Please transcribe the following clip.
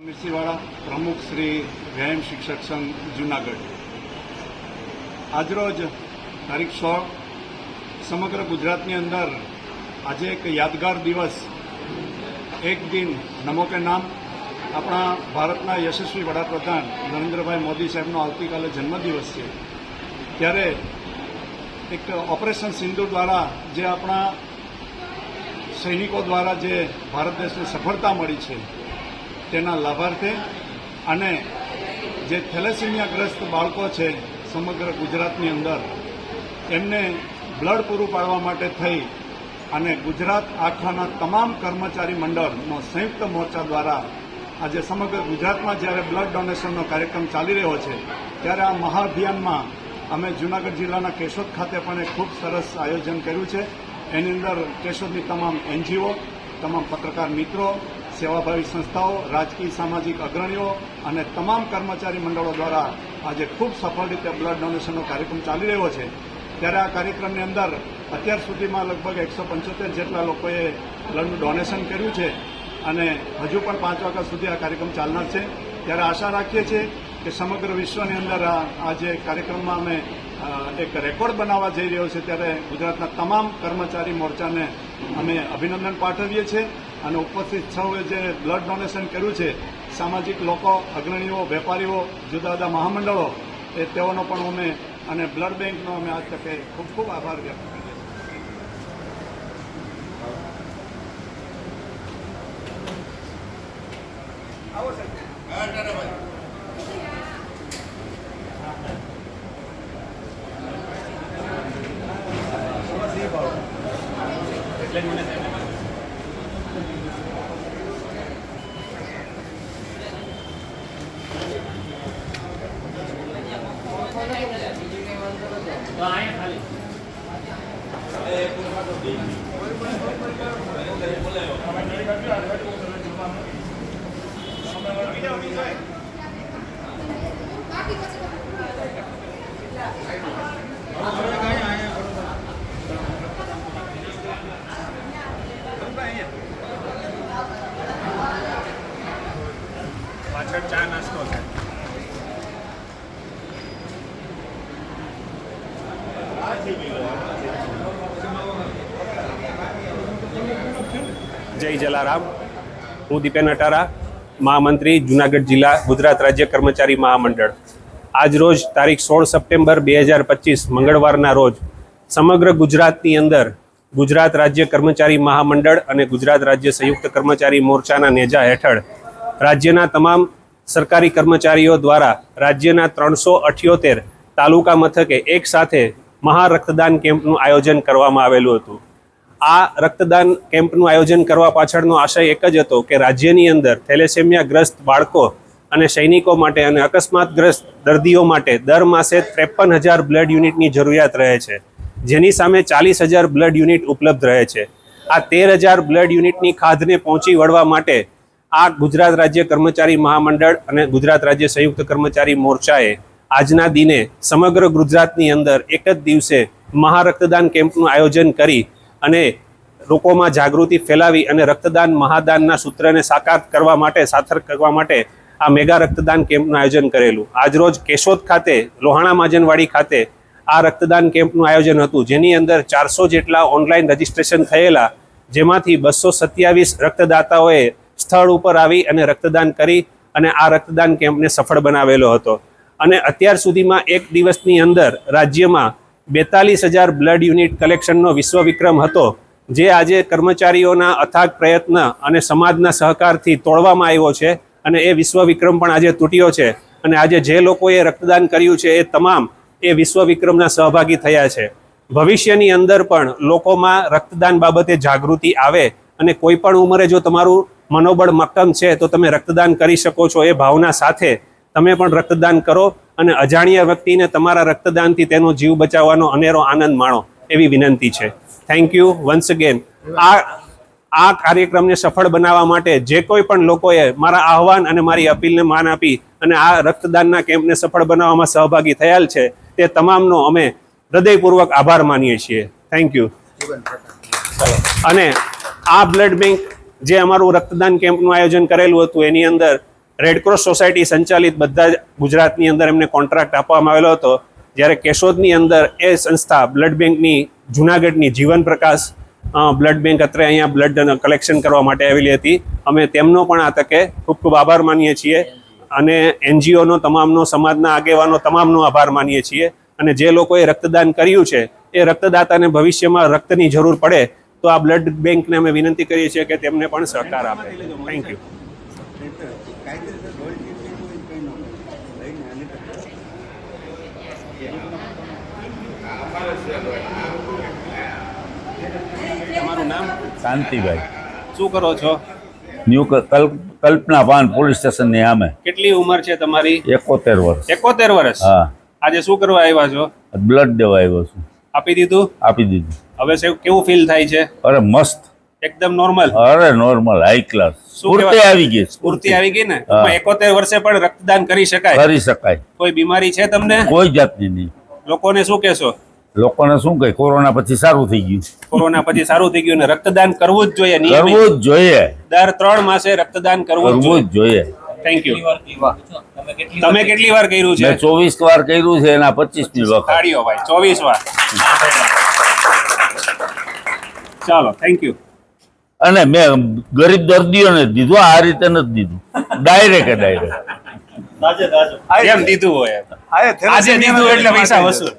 મિરસીવાડા પ્રમુખ શ્રી વ્યાયામ શિક્ષક સંઘ જૂનાગઢ આજરોજ તારીખ 16 સમગ્ર ગુજરાતની અંદર આજે એક યાદગાર દિવસ એક દિન નમો કે નામ આપણા ભારતના યશસ્વી વડાપ્રધાન નરેન્દ્રભાઈ મોદી સાહેબનો આવતીકાલે જન્મદિવસ છે ત્યારે એક ઓપરેશન સિંધુ દ્વારા જે આપણા સૈનિકો દ્વારા જે ભારત દેશને સફળતા મળી છે તેના લાભાર્થે અને જે થેલેસેમિયાગ્રસ્ત બાળકો છે સમગ્ર ગુજરાતની અંદર એમને બ્લડ પૂરું પાડવા માટે થઈ અને ગુજરાત આખાના તમામ કર્મચારી મંડળનો સંયુક્ત મોરચા દ્વારા આજે સમગ્ર ગુજરાતમાં જ્યારે બ્લડ ડોનેશનનો કાર્યક્રમ ચાલી રહ્યો છે ત્યારે આ મહાઅભિયાનમાં અમે જૂનાગઢ જિલ્લાના કેશોદ ખાતે પણ એક ખૂબ સરસ આયોજન કર્યું છે. એની અંદર કેશોદની તમામ NGO, તમામ પત્રકાર મિત્રો, સેવાભાવી સંસ્થાઓ, રાજકીય સામાજિક અગ્રણીઓ અને તમામ કર્મચારી મંડળો દ્વારા આજે ખૂબ સફળ રીતે બ્લડ ડોનેશનનો કાર્યક્રમ ચાલી રહ્યો છે. ત્યારે આ કાર્યક્રમની અંદર અત્યાર સુધીમાં લગભગ 175 જેટલા લોકોએ બ્લડનું ડોનેશન કર્યું છે અને હજુ પણ 5 વાગ્યા સુધી આ કાર્યક્રમ ચાલનાર છે. ત્યારે આશા રાખીએ છીએ કે સમગ્ર વિશ્વની અંદર આ જે કાર્યક્રમમાં અમે એક રેકોર્ડ બનાવવા જઈ રહ્યો છે ત્યારે ગુજરાતના તમામ કર્મચારી મોરચાને અમે અભિનંદન પાઠવીએ છીએ અને ઉપસ્થિત સૌએ જે બ્લડ ડોનેશન કર્યું છે સામાજિક લોકો, અગ્રણીઓ, વેપારીઓ, જુદા જુદા મહામંડળો તેઓનો પણ અમે અને બ્લડ બેંકનો અમે આજ તકે ખૂબ ખૂબ આભાર વ્યક્ત કરીએ છીએ. આવો સાહેબ. પાછળ ચા નાસ્તો છે. જય જલારામ. હું દીપેન અટારા, મહામંત્રી જૂનાગઢ જિલ્લા ગુજરાત રાજ્ય કર્મચારી મહામંડળ. આજ રોજ તારીખ 16 સપ્ટેમ્બર 2025 મંગળવારના રોજ સમગ્ર ગુજરાતની અંદર ગુજરાત રાજ્ય કર્મચારી મહામંડળ અને ગુજરાત રાજ્ય સંયુક્ત કર્મચારી મોરચાના નેજા હેઠળ રાજ્યના તમામ સરકારી કર્મચારીઓ દ્વારા રાજ્યના 378 તાલુકા મથકે એક સાથે મહા રક્તદાન કેમ્પનું આયોજન કરવામાં આવેલું હતું. આ રક્તદાન કેમ્પનું આયોજન કરવા પાછળનો આશય એક જ હતો કે રાજ્યની અંદર થેલેસેમિયાગ્રસ્ત બાળકો અને સૈનિકો માટે અને અકસ્માતગ્રસ્ત દર્દીઓ માટે દર માસે 53,000 બ્લડ યુનિટની જરૂરિયાત રહે છે, જેની સામે 40,000 બ્લડ યુનિટ ઉપલબ્ધ રહે છે. આ 13,000 બ્લડ યુનિટની ખાધને પહોંચી વળવા માટે આ ગુજરાત રાજ્ય કર્મચારી મહામંડળ અને ગુજરાત રાજ્ય સંયુક્ત કર્મચારી મોરચાએ આજના દિને સમગ્ર ગુજરાતની અંદર એક જ દિવસે મહા રક્તદાન કેમ્પનું આયોજન કરી અને લોકોમાં જાગૃતિ ફેલાવી અને રક્તદાન મહાદાનના સૂત્રને સાકાર કરવા માટે આ મેગા રક્તદાન કેમ્પનું આયોજન કરેલું. આજરોજ કેશોદ ખાતે લોહાણા માજનવાડી ખાતે આ રક્તદાન કેમ્પનું આયોજન હતું, જેની અંદર 400 જેટલા ઓનલાઈન રજીસ્ટ્રેશન થયેલા, જેમાંથી 227 રક્તદાતાઓએ સ્થળ ઉપર આવી અને રક્તદાન કરી અને આ રક્તદાન કેમ્પને સફળ બનાવેલો હતો. અને અત્યાર સુધીમાં એક દિવસની અંદર રાજ્યમાં 42,000 બ્લડ યુનિટ કલેક્શનનો વિશ્વ વિક્રમ હતો, જે આજે કર્મચારીઓના અથાગ પ્રયત્ન અને સમાજના સહકારથી તોડવામાં આવ્યો છે અને એ વિશ્વ વિક્રમ પણ આજે તૂટ્યો છે. અને આજે જે લોકોએ રક્તદાન કર્યું છે એ તમામ એ વિશ્વ વિક્રમના સહભાગી થયા છે. ભવિષ્યની અંદર પણ લોકોમાં રક્તદાન બાબતે જાગૃતિ આવે અને કોઈ પણ ઉંમરે જો તમારું મનોબળ મક્કમ છે તો તમે રક્તદાન કરી શકો છો. એ ભાવના સાથે તમે પણ રક્તદાન કરો અને અજાણ્યા વ્યક્તિને તમારા રક્તદાનથી તેનો જીવ બચાવવાનો અનેરો આનંદ માણો એવી વિનંતી છે. Thank you once again. આ કાર્યક્રમને સફળ બનાવવા માટે જે કોઈ પણ લોકોએ મારા આહવાન અને મારી અપીલને માન આપી અને આ રક્તદાનના કેમ્પને સફળ બનાવવામાં સહભાગી થયેલ છે તે તમામનો અમે હૃદયપૂર્વક આભાર માનીએ છીએ. Thank you. અને આ બ્લડ બેંક જે અમારું રક્તદાન કેમ્પનું આયોજન કરેલું હતું એની અંદર રેડક્રોસ સોસાયટી સંચાલિત બધા જ ગુજરાતની અંદર એમને કોન્ટ્રાક્ટ આપવામાં આવેલો હતો. જ્યારે કેશોદની અંદર એ સંસ્થા બ્લડ બેંકની જુનાગઢની જીવન પ્રકાશ બ્લડ બેંક અત્રે અહીંયા બ્લડ કલેક્શન કરવા માટે આવેલી હતી. અમે તેમનો પણ આ તકે ખૂબ ખૂબ આભાર માનીએ છીએ અને એનજીઓનો તમામનો સમાજના આગેવાનો તમામનો આભાર માનીએ છીએ. અને જે લોકોએ રક્તદાન કર્યું છે એ રક્તદાતાને ભવિષ્યમાં રક્તની જરૂર પડે તો આ બ્લડ બેંકને અમે વિનંતી કરીએ છીએ કે તેમને પણ સહકાર આપે. Thank you. તમારું નામ? શાંતિભાઈ. શું કરો છો? ન્યૂ કલ્પના પાન પોલીસ સ્ટેશનની સામે. કેટલી ઉંમર છે તમારી? 71 વર્ષ. 71 વર્ષ. હા. આજે શું કરવા આવ્યા છો? બ્લડ દેવા આવ્યો છું. આપી દીધું? આપી દીધું. હવે કેવું ફીલ થાય છે? અરે મસ્ત, એકદમ નોર્મલ? અરે નોર્મલ, હાઈ ક્લાસ. સ્ફૂર્તિ કહેવાય? આવી ગઈ. સ્ફૂર્તિ આવી ગઈ ને? હા. 71 વર્ષે પણ રક્તદાન કરી શકાય? કરી શકાય. કોઈ બીમારી છે તમને? કોઈ જાતની નહીં. લોકોને શું કહેશો? લોકોને શું કહે, કોરોના પછી સારું થઈ ગયું. કોરોના પછી સારું થઈ ગયું ને રક્તદાન કરવું જ જોઈએ. નિયમિત. કરવું જ જોઈએ. દર 3 માસે રક્તદાન કરવું જ કરવું જ જોઈએ. જોઈએ. Thank you. તમે કેટલી વાર કર્યું છે? મેં 24 વાર કર્યું છે, એના 25મી વખત. તાળીઓ ભાઈ, 24 વાર. ચાલો, થેન્ક યુ. અને મેં ગરીબ દર્દીઓને દીધું, આ રીતે નથી દીધું. ડાયરેક્ટ જેમ દીધું હોય આજે દીધું એટલે પૈસા વસૂલ.